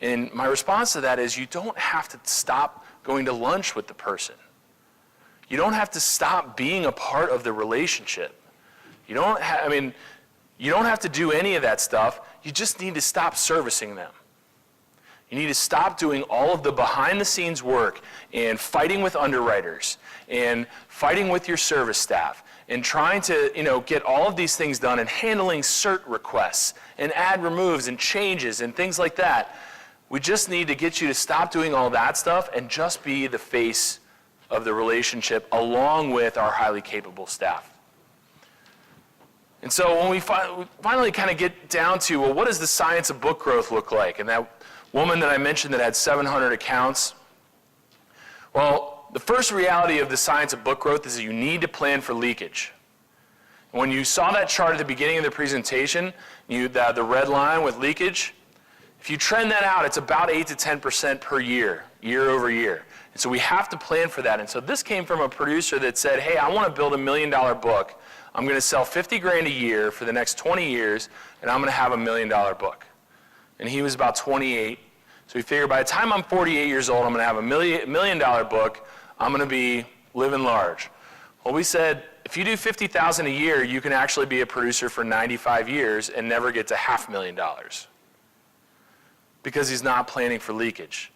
And my response to that is, you don't have to stop going to lunch with the person. You don't have to stop being a part of the relationship. You don't have to do any of that stuff. You just need to stop servicing them. You need to stop doing all of the behind-the-scenes work and fighting with underwriters and fighting with your service staff and trying to, get all of these things done and handling cert requests and add removes and changes and things like that. We just need to get you to stop doing all that stuff and just be the face of the relationship along with our highly capable staff. And so when we finally kind of get down to, well, what does the science of book growth look like? And that woman that I mentioned that had 700 accounts, well, the first reality of the science of book growth is that you need to plan for leakage. When you saw that chart at the beginning of the presentation, the red line with leakage, if you trend that out, it's about 8 to 10% per year, year over year. And so we have to plan for that. And so this came from a producer that said, hey, I want to build $1 million book. I'm going to sell 50 grand a year for the next 20 years, and I'm going to have $1 million book. And he was about 28. So we figured by the time I'm 48 years old, I'm going to have $1 million book. I'm going to be living large. Well, we said, if you do $50,000 a year, you can actually be a producer for 95 years and never get to $500,000. Because he's not planning for leakage.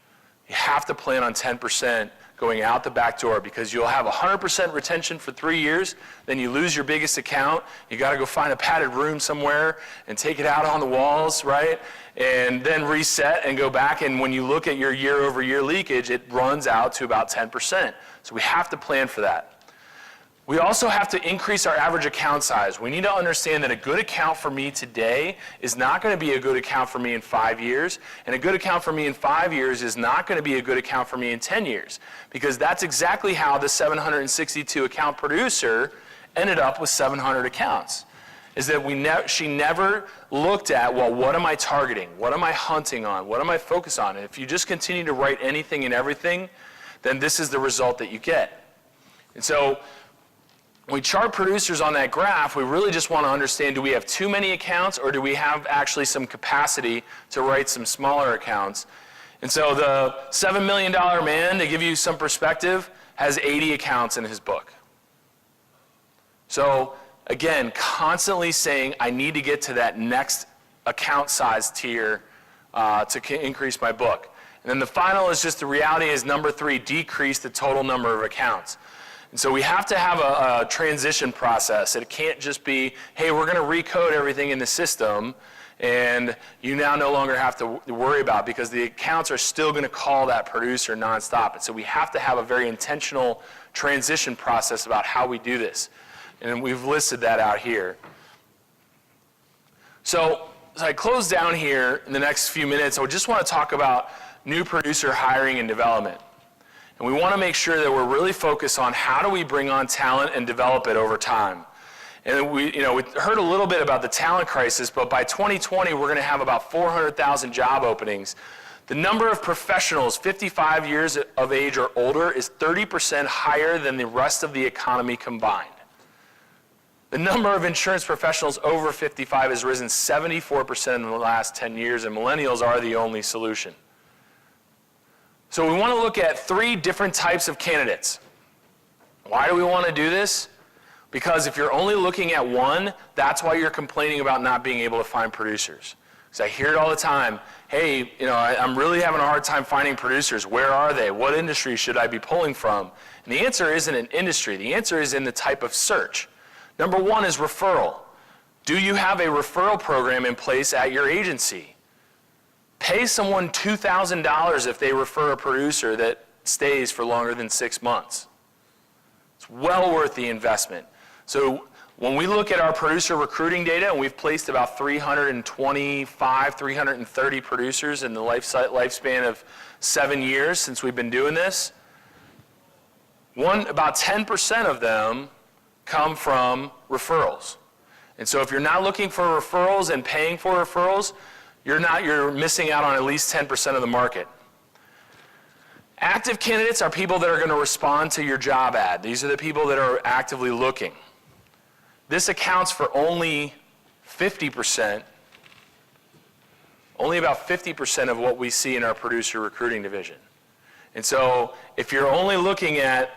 You have to plan on 10% going out the back door, because you'll have 100% retention for 3 years, then you lose your biggest account, you got to go find a padded room somewhere and take it out on the walls, right? And then reset and go back, and when you look at your year over year leakage, it runs out to about 10%. So we have to plan for that. We also have to increase our average account size. We need to understand that a good account for me today is not going to be a good account for me in 5 years, and a good account for me in 5 years is not going to be a good account for me in 10 years, because that's exactly how the 762 account producer ended up with 700 accounts. is that she never looked at, well, what am I targeting? What am I hunting on? What am I focused on? And if you just continue to write anything and everything, then this is the result that you get. And so when we chart producers on that graph, we really just want to understand, do we have too many accounts, or do we have actually some capacity to write some smaller accounts? And so the $7 million man, to give you some perspective, has 80 accounts in his book. So again, constantly saying, I need to get to that next account size tier to increase my book. And then the final is just the reality is number 3, decrease the total number of accounts. And so we have to have a transition process. It can't just be, hey, we're going to recode everything in the system, and you now no longer have to worry about it, because the accounts are still going to call that producer nonstop. And so we have to have a very intentional transition process about how we do this. And we've listed that out here. So as I close down here in the next few minutes, I just want to talk about new producer hiring and development. And we want to make sure that we're really focused on how do we bring on talent and develop it over time. And we heard a little bit about the talent crisis, but by 2020, we're going to have about 400,000 job openings. The number of professionals 55 years of age or older is 30% higher than the rest of the economy combined. The number of insurance professionals over 55 has risen 74% in the last 10 years, and millennials are the only solution. So we want to look at 3 different types of candidates. Why do we want to do this? Because if you're only looking at one, that's why you're complaining about not being able to find producers. Because I hear it all the time, hey, I'm really having a hard time finding producers. Where are they? What industry should I be pulling from? And the answer isn't an industry. The answer is in the type of search. Number 1 is referral. Do you have a referral program in place at your agency? Pay someone $2,000 if they refer a producer that stays for longer than 6 months. It's well worth the investment. So when we look at our producer recruiting data, and we've placed about 325, 330 producers in the lifespan of 7 years since we've been doing this, about 10% of them come from referrals. And so if you're not looking for referrals and paying for referrals, you're missing out on at least 10% of the market. Active candidates are people that are going to respond to your job ad. These are the people that are actively looking. This accounts for only 50%, only about 50% of what we see in our producer recruiting division. And so if you're only looking at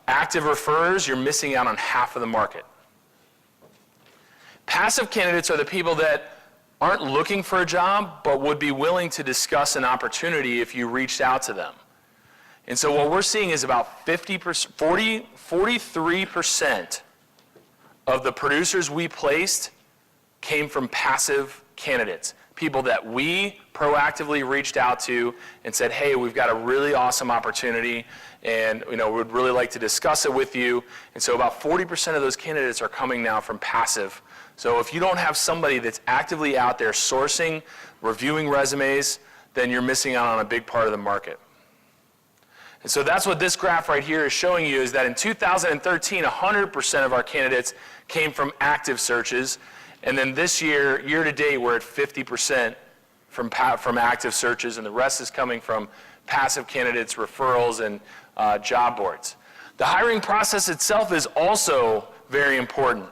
active referrers, you're missing out on half of the market. Passive candidates are the people that aren't looking for a job, but would be willing to discuss an opportunity if you reached out to them. And so what we're seeing is about 43% of the producers we placed came from passive candidates, people that we proactively reached out to and said, hey, we've got a really awesome opportunity, and we'd really like to discuss it with you. And so about 40% of those candidates are coming now from passive. So if you don't have somebody that's actively out there sourcing, reviewing resumes, then you're missing out on a big part of the market. And so that's what this graph right here is showing you, is that in 2013, 100% of our candidates came from active searches. And then this year, year to date, we're at 50% from active searches, and the rest is coming from passive candidates, referrals, and job boards. The hiring process itself is also very important.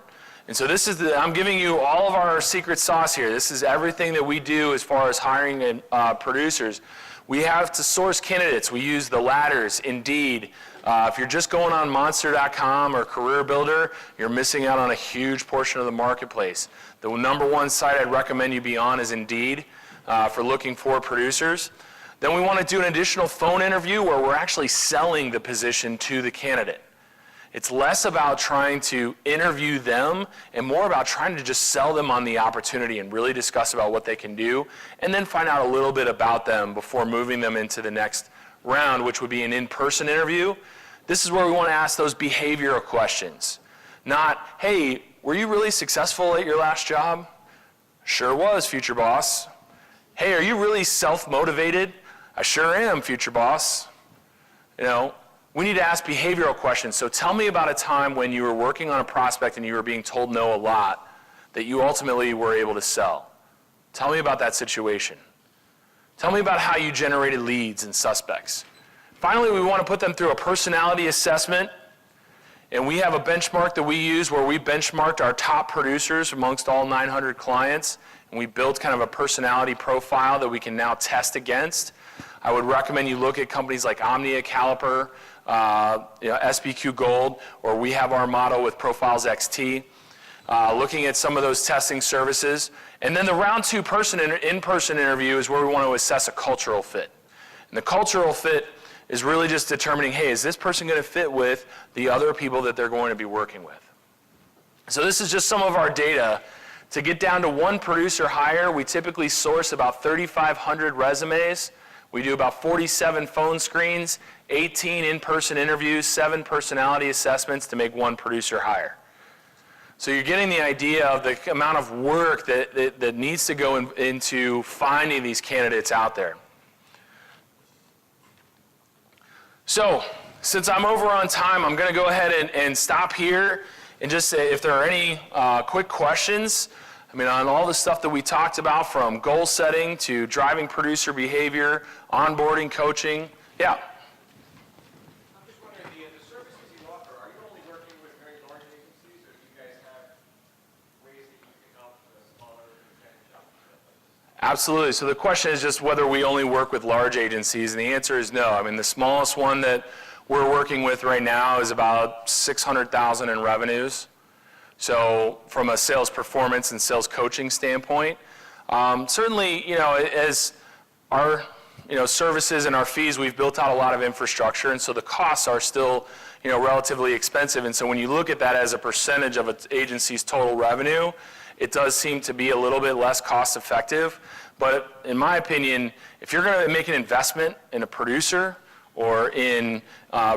And so I'm giving you all of our secret sauce here. This is everything that we do as far as hiring and producers. We have to source candidates. We use the ladders, Indeed. If you're just going on Monster.com or Career Builder, you're missing out on a huge portion of the marketplace. The number 1 site I'd recommend you be on is Indeed for looking for producers. Then we want to do an additional phone interview where we're actually selling the position to the candidate. It's less about trying to interview them and more about trying to just sell them on the opportunity and really discuss about what they can do, and then find out a little bit about them before moving them into the next round, which would be an in-person interview. This is where we want to ask those behavioral questions. Not, hey, were you really successful at your last job? Sure was, future boss. Hey, are you really self-motivated? I sure am, future boss. We need to ask behavioral questions. So tell me about a time when you were working on a prospect and you were being told no a lot that you ultimately were able to sell. Tell me about that situation. Tell me about how you generated leads and suspects. Finally, we want to put them through a personality assessment. And we have a benchmark that we use where we benchmarked our top producers amongst all 900 clients. And we built kind of a personality profile that we can now test against. I would recommend you look at companies like Omnia, Caliper, SBQ Gold, or we have our model with Profiles XT. Looking at some of those testing services. And then the round 2 in-person interview is where we want to assess a cultural fit. And the cultural fit is really just determining, hey, is this person going to fit with the other people that they're going to be working with? So this is just some of our data. To get down to 1 producer hire, we typically source about 3,500 resumes. We do about 47 phone screens, 18 in-person interviews, 7 personality assessments to make 1 producer hire. So you're getting the idea of the amount of work that needs to go into finding these candidates out there. So, since I'm over on time, I'm going to go ahead and stop here and just say if there are any quick questions. I mean, on all the stuff that we talked about, from goal setting to driving producer behavior, onboarding, coaching. Yeah? I'm just wondering, the services you offer, are you only working with very large agencies, or do you guys have ways that you can help the smaller independent shops? Absolutely. So the question is just whether we only work with large agencies, and the answer is no. I mean, the smallest one that we're working with right now is about 600,000 in revenues. So from a sales performance and sales coaching standpoint, certainly, as our services and our fees, we've built out a lot of infrastructure, and so the costs are still relatively expensive. And so when you look at that as a percentage of an agency's total revenue, it does seem to be a little bit less cost effective. But in my opinion, if you're going to make an investment in a producer or in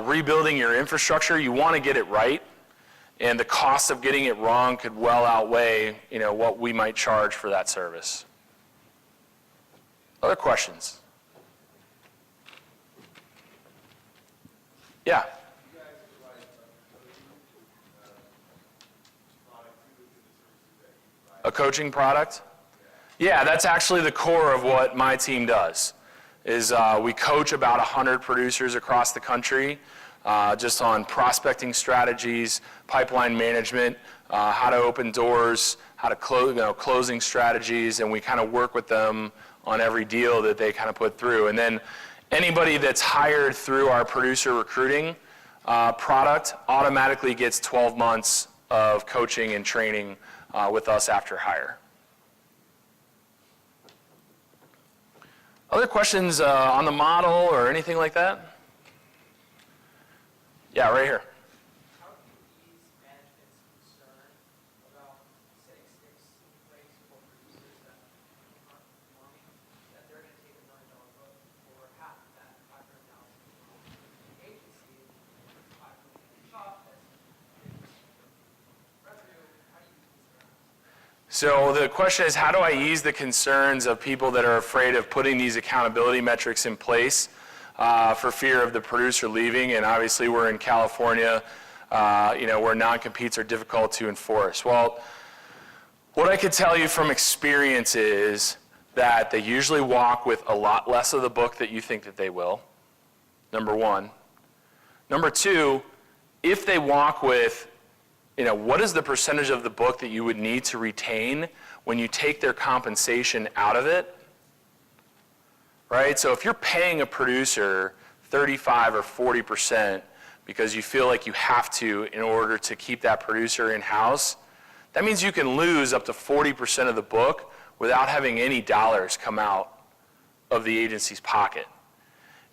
rebuilding your infrastructure, you want to get it right. And the cost of getting it wrong could well outweigh what we might charge for that service. Other questions? Yeah. A coaching product? Yeah, that's actually the core of what my team does. Is we coach about 100 producers across the country just on prospecting strategies, pipeline management, how to open doors, how to closing strategies, and we kind of work with them on every deal that they kind of put through. And then anybody that's hired through our producer recruiting product automatically gets 12 months of coaching and training with us after hire. Other questions on the model or anything like that? Yeah, right here. How do you ease management's concern about setting stakes in place for producers that aren't performing, that they're going to take $1 million book for half of that $500,000 agency, $5 million shop, that's revenue? How do you ease that? So the question is, how do I ease the concerns of people that are afraid of putting these accountability metrics in place for fear of the producer leaving? And obviously we're in California, where non-competes are difficult to enforce. Well, what I could tell you from experience is that they usually walk with a lot less of the book that you think that they will, number one. Number two, if they walk with, what is the percentage of the book that you would need to retain when you take their compensation out of it? Right? So if you're paying a producer 35 or 40% because you feel like you have to in order to keep that producer in-house, that means you can lose up to 40% of the book without having any dollars come out of the agency's pocket.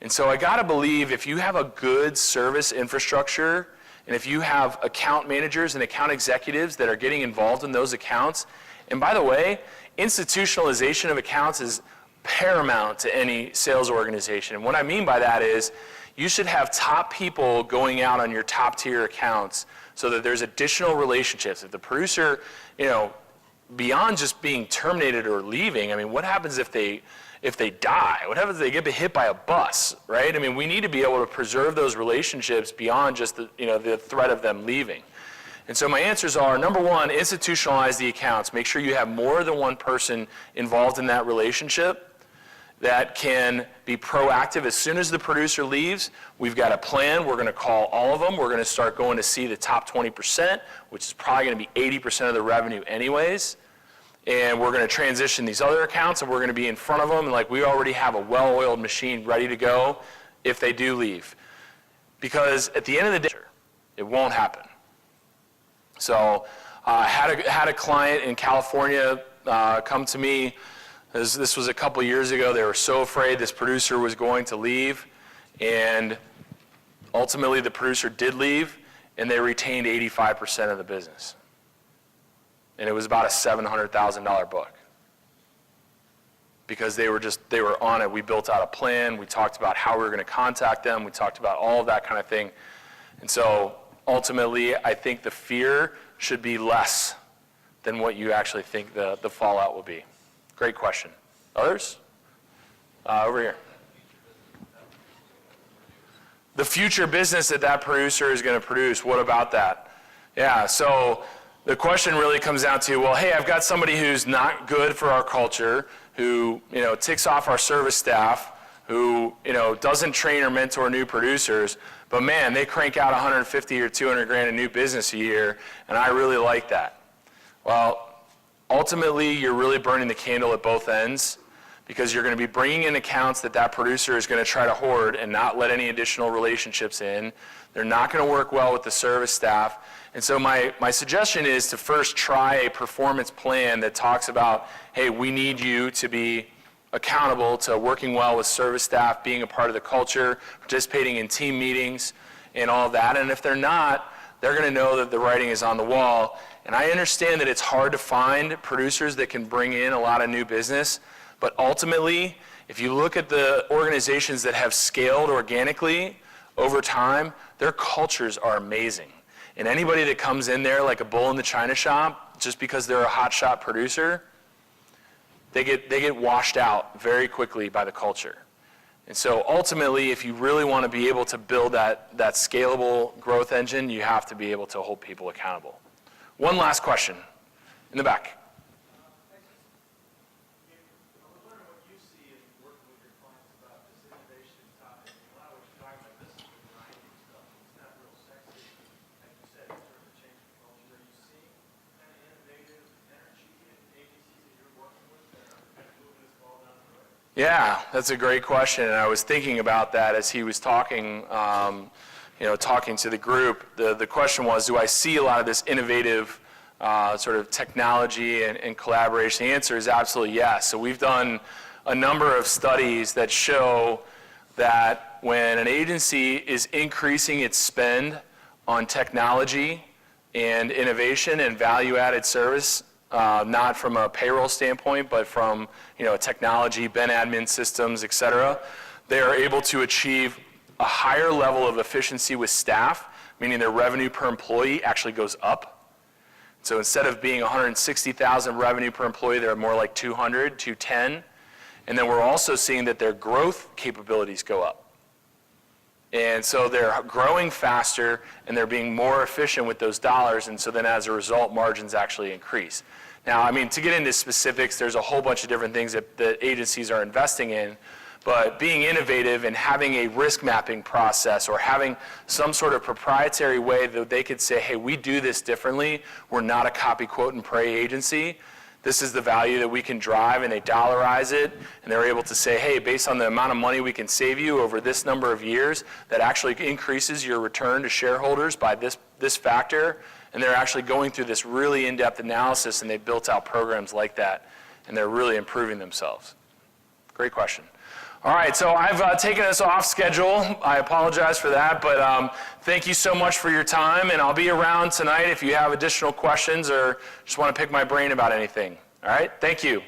And so I gotta believe if you have a good service infrastructure, and if you have account managers and account executives that are getting involved in those accounts, and by the way, institutionalization of accounts is paramount to any sales organization. And what I mean by that is you should have top people going out on your top tier accounts so that there's additional relationships. If the producer, beyond just being terminated or leaving, I mean, what happens if they if they die? What happens if they get hit by a bus, right? I mean, we need to be able to preserve those relationships beyond just the threat of them leaving. And so my answers are, number one, institutionalize the accounts. Make sure you have more than one person involved in that relationship that can be proactive. As soon as the producer leaves, we've got a plan. We're going to call all of them. We're going to start going to see the top 20%, which is probably going to be 80% of the revenue anyways. And we're going to transition these other accounts, and we're going to be in front of them. And like, we already have a well-oiled machine ready to go if they do leave. Because at the end of the day, it won't happen. So I had a client in California come to me. This was a couple years ago. They were so afraid this producer was going to leave. And ultimately, the producer did leave, and they retained 85% of the business. And it was about a $700,000 book. Because they were on it. We built out a plan. We talked about how we were going to contact them. We talked about all of that kind of thing. And so ultimately, I think the fear should be less than what you actually think the fallout will be. Great question. Others? Over here. The future business that producer is going to produce, what about that? Yeah, so the question really comes down to, well, hey, I've got somebody who's not good for our culture, who ticks off our service staff, who doesn't train or mentor new producers, but man, they crank out 150 or 200 grand in new business a year, and I really like that. Well, ultimately, you're really burning the candle at both ends, because you're going to be bringing in accounts that producer is going to try to hoard and not let any additional relationships in. They're not going to work well with the service staff. And so my suggestion is to first try a performance plan that talks about, hey, we need you to be accountable to working well with service staff, being a part of the culture, participating in team meetings, and all of that. And if they're not, they're going to know that the writing is on the wall. And I understand that it's hard to find producers that can bring in a lot of new business, but ultimately, if you look at the organizations that have scaled organically over time, their cultures are amazing. And anybody that comes in there like a bull in the china shop, just because they're a hotshot producer, they get washed out very quickly by the culture. And so ultimately, if you really want to be able to build that scalable growth engine, you have to be able to hold people accountable. One last question in the back. Yeah, that's a great question, and I was thinking about that as he was talking, talking to the group. The question was, do I see a lot of this innovative sort of technology and collaboration? The answer is absolutely yes. So we've done a number of studies that show that when an agency is increasing its spend on technology and innovation and value-added service, not from a payroll standpoint, but from technology, Ben admin systems, et cetera, they are able to achieve a higher level of efficiency with staff, meaning their revenue per employee actually goes up. So instead of being 160,000 revenue per employee, they're more like 200, 210. And then we're also seeing that their growth capabilities go up. And so they're growing faster and they're being more efficient with those dollars, and so then as a result, margins actually increase. Now, I mean, to get into specifics, there's a whole bunch of different things that agencies are investing in, but being innovative and having a risk mapping process or having some sort of proprietary way that they could say, hey, we do this differently, we're not a copy, quote, and pray agency. This is the value that we can drive, and they dollarize it, and they're able to say, hey, based on the amount of money we can save you over this number of years, that actually increases your return to shareholders by this factor, and they're actually going through this really in-depth analysis, and they've built out programs like that, and they're really improving themselves. Great question. All right, so I've taken us off schedule. I apologize for that, but thank you so much for your time, and I'll be around tonight if you have additional questions or just want to pick my brain about anything. All right, thank you.